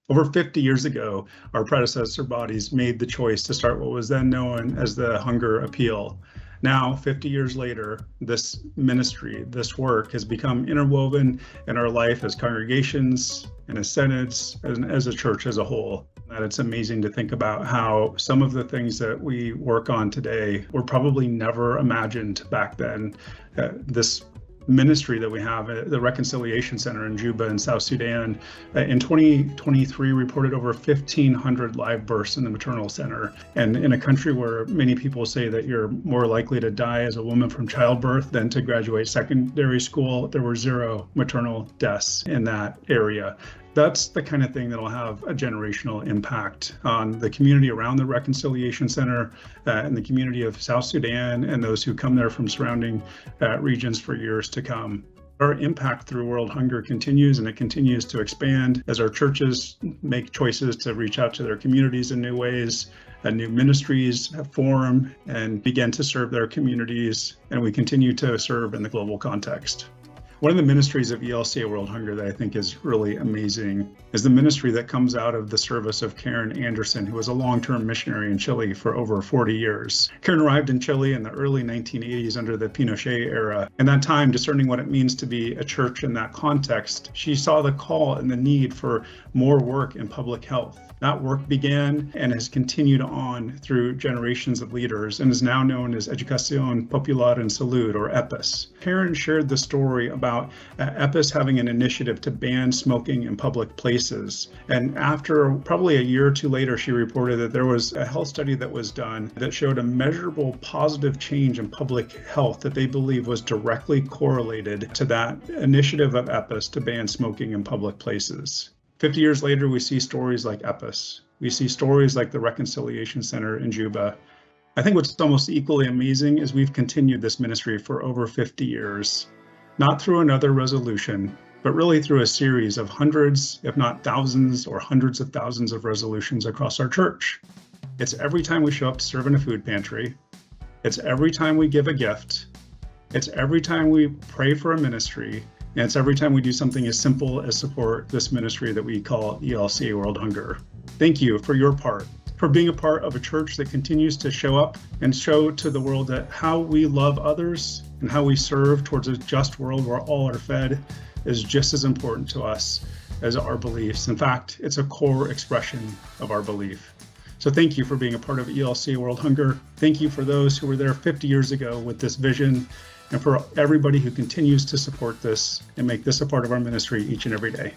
Over 50 years ago, our predecessor bodies made the choice to start what was then known as the Hunger Appeal. Now, 50 years later, this ministry, this work has become interwoven in our life as congregations and as synods and as a church as a whole. And it's amazing to think about how some of the things that we work on today were probably never imagined back then. This ministry that we have at the Reconciliation Center in Juba in South Sudan in 2023 reported over 1,500 live births in the maternal center. And in a country where many people say that you're more likely to die as a woman from childbirth than to graduate secondary school, there were 0 maternal deaths in that area. That's the kind of thing that'll have a generational impact on the community around the Reconciliation Center and the community of South Sudan and those who come there from surrounding regions for years to come. Our impact through world hunger continues, and it continues to expand as our churches make choices to reach out to their communities in new ways, and new ministries form and begin to serve their communities, and we continue to serve in the global context. One of the ministries of ELCA World Hunger that I think is really amazing is the ministry that comes out of the service of Karen Anderson, who was a long-term missionary in Chile for over 40 years. Karen arrived in Chile in the early 1980s under the Pinochet era. In that time, discerning what it means to be a church in that context, she saw the call and the need for more work in public health. That work began and has continued on through generations of leaders and is now known as Educación Popular en Salud, or EPIS. Karen shared the story about EPIS having an initiative to ban smoking in public places. And after probably a year or two later, she reported that there was a health study that was done that showed a measurable positive change in public health that they believe was directly correlated to that initiative of EPIS to ban smoking in public places. 50 years later, we see stories like EPIS. We see stories like the Reconciliation Center in Juba. I think what's almost equally amazing is we've continued this ministry for over 50 years, not through another resolution, but really through a series of hundreds, if not thousands or hundreds of thousands of resolutions across our church. It's every time we show up to serve in a food pantry. It's every time we give a gift. It's every time we pray for a ministry. And it's every time we do something as simple as support this ministry that we call ELCA World Hunger. Thank you for your part, for being a part of a church that continues to show up and show to the world that how we love others and how we serve towards a just world where all are fed is just as important to us as our beliefs. In fact, it's a core expression of our belief. So thank you for being a part of ELCA World Hunger. Thank you for those who were there 50 years ago with this vision, and for everybody who continues to support this and make this a part of our ministry each and every day.